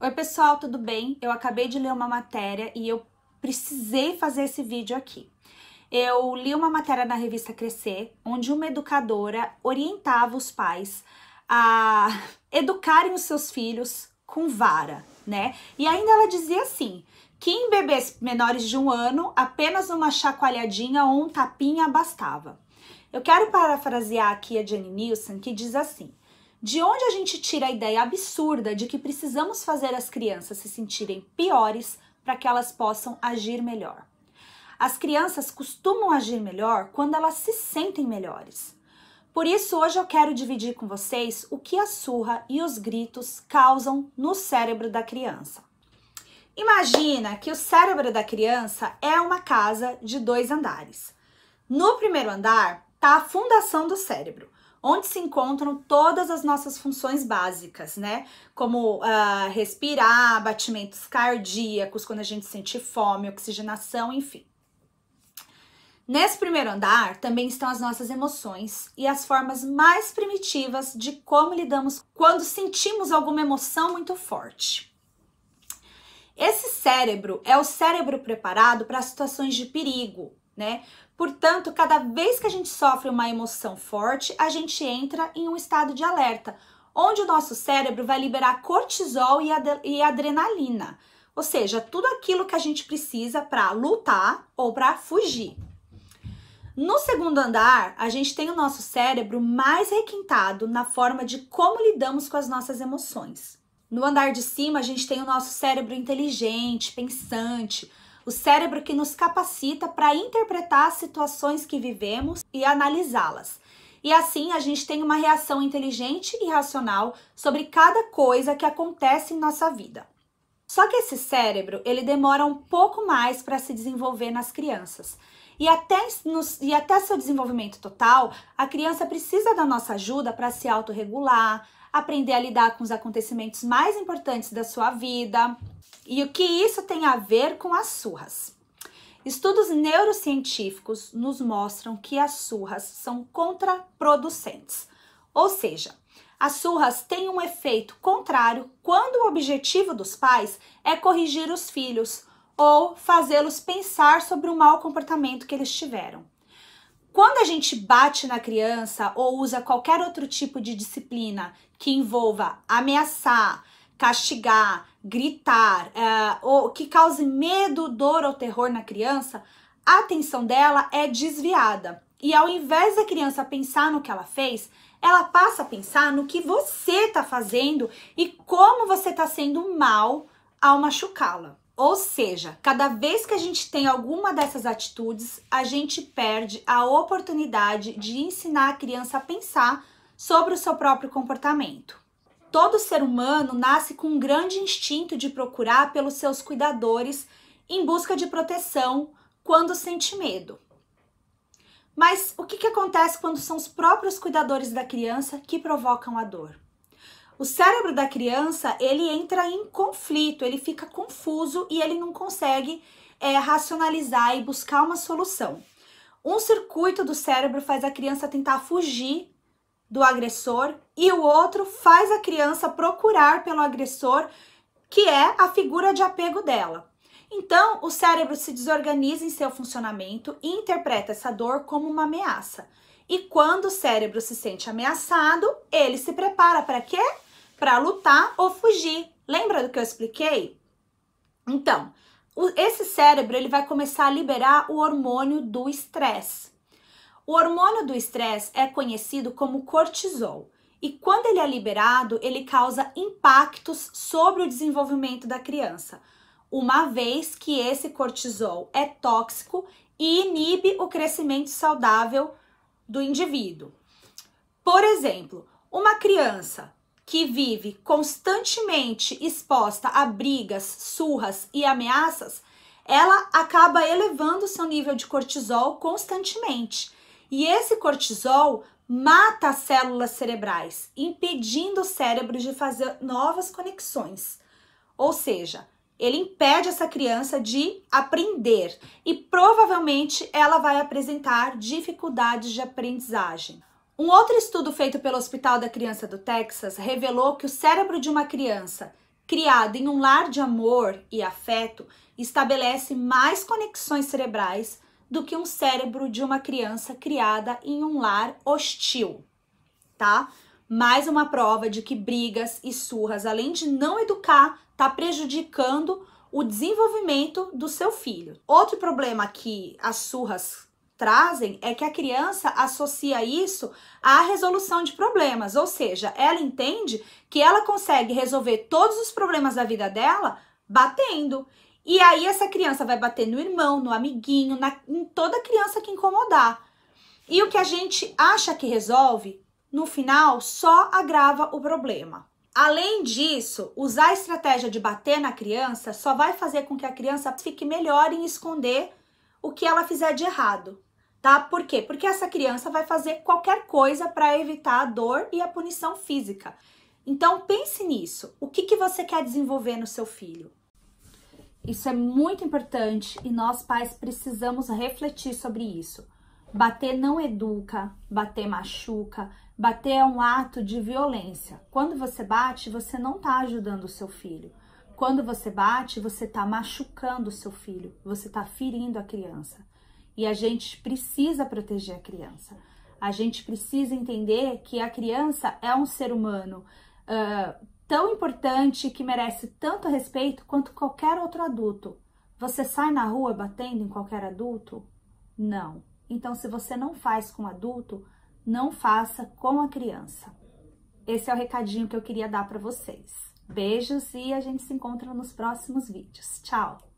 Oi pessoal, tudo bem? Eu acabei de ler uma matéria e eu precisei fazer esse vídeo aqui. Eu li uma matéria na revista Crescer, onde uma educadora orientava os pais a educarem os seus filhos com vara, né? E ainda ela dizia assim, que em bebês menores de 1 ano, apenas uma chacoalhadinha ou um tapinha bastava. Eu quero parafrasear aqui a Jenny Nielsen, que diz assim: de onde a gente tira a ideia absurda de que precisamos fazer as crianças se sentirem piores para que elas possam agir melhor? As crianças costumam agir melhor quando elas se sentem melhores. Por isso, hoje eu quero dividir com vocês o que a surra e os gritos causam no cérebro da criança. Imagina que o cérebro da criança é uma casa de 2 andares. No primeiro andar está a fundação do cérebro, onde se encontram todas as nossas funções básicas, né? Como respirar, batimentos cardíacos, quando a gente sente fome, oxigenação, enfim. Nesse primeiro andar também estão as nossas emoções e as formas mais primitivas de como lidamos quando sentimos alguma emoção muito forte. Esse cérebro é o cérebro preparado para situações de perigo, né? Portanto, cada vez que a gente sofre uma emoção forte, a gente entra em um estado de alerta, onde o nosso cérebro vai liberar cortisol e adrenalina, ou seja, tudo aquilo que a gente precisa para lutar ou para fugir. No segundo andar, a gente tem o nosso cérebro mais requintado na forma de como lidamos com as nossas emoções. No andar de cima, a gente tem o nosso cérebro inteligente, pensante, o cérebro que nos capacita para interpretar as situações que vivemos e analisá-las. E assim a gente tem uma reação inteligente e racional sobre cada coisa que acontece em nossa vida. Só que esse cérebro, ele demora um pouco mais para se desenvolver nas crianças. E até seu desenvolvimento total, a criança precisa da nossa ajuda para se autorregular, aprender a lidar com os acontecimentos mais importantes da sua vida. E o que isso tem a ver com as surras? Estudos neurocientíficos nos mostram que as surras são contraproducentes. Ou seja, as surras têm um efeito contrário quando o objetivo dos pais é corrigir os filhos ou fazê-los pensar sobre o mau comportamento que eles tiveram. Quando a gente bate na criança ou usa qualquer outro tipo de disciplina que envolva ameaçar, castigar, gritar, ou que cause medo, dor ou terror na criança, a atenção dela é desviada. E ao invés da criança pensar no que ela fez, ela passa a pensar no que você está fazendo e como você está sendo mal ao machucá-la. Ou seja, cada vez que a gente tem alguma dessas atitudes, a gente perde a oportunidade de ensinar a criança a pensar sobre o seu próprio comportamento. Todo ser humano nasce com um grande instinto de procurar pelos seus cuidadores em busca de proteção quando sente medo. Mas o que acontece quando são os próprios cuidadores da criança que provocam a dor? O cérebro da criança, ele entra em conflito, ele fica confuso e ele não consegue racionalizar e buscar uma solução. Um circuito do cérebro faz a criança tentar fugir do agressor e o outro faz a criança procurar pelo agressor, que é a figura de apego dela. Então, o cérebro se desorganiza em seu funcionamento e interpreta essa dor como uma ameaça. E quando o cérebro se sente ameaçado, ele se prepara para quê? Para lutar ou fugir. Lembra do que eu expliquei? Então, esse cérebro ele vai começar a liberar o hormônio do estresse. O hormônio do estresse é conhecido como cortisol. E quando ele é liberado, ele causa impactos sobre o desenvolvimento da criança, uma vez que esse cortisol é tóxico e inibe o crescimento saudável do indivíduo. Por exemplo, uma criança que vive constantemente exposta a brigas, surras e ameaças, ela acaba elevando seu nível de cortisol constantemente. E esse cortisol mata as células cerebrais, impedindo o cérebro de fazer novas conexões. Ou seja, ele impede essa criança de aprender e provavelmente ela vai apresentar dificuldades de aprendizagem. Um outro estudo feito pelo Hospital da Criança do Texas revelou que o cérebro de uma criança criado em um lar de amor e afeto estabelece mais conexões cerebrais do que um cérebro de uma criança criada em um lar hostil, tá? Mais uma prova de que brigas e surras, além de não educar, tá prejudicando o desenvolvimento do seu filho. Outro problema que as surras trazem é que a criança associa isso à resolução de problemas, ou seja, ela entende que ela consegue resolver todos os problemas da vida dela batendo. E aí essa criança vai bater no irmão, no amiguinho, em toda criança que incomodar. E o que a gente acha que resolve, no final, só agrava o problema. Além disso, usar a estratégia de bater na criança só vai fazer com que a criança fique melhor em esconder o que ela fizer de errado, tá? Por quê? Porque essa criança vai fazer qualquer coisa para evitar a dor e a punição física. Então, pense nisso. O que você quer desenvolver no seu filho? Isso é muito importante e nós pais precisamos refletir sobre isso. Bater não educa, bater machuca, bater é um ato de violência. Quando você bate, você não está ajudando o seu filho. Quando você bate, você está machucando o seu filho, você está ferindo a criança. E a gente precisa proteger a criança. A gente precisa entender que a criança é um ser humano tão importante, que merece tanto respeito quanto qualquer outro adulto. Você sai na rua batendo em qualquer adulto? Não. Então, se você não faz com adulto, não faça com a criança. Esse é o recadinho que eu queria dar para vocês. Beijos e a gente se encontra nos próximos vídeos. Tchau!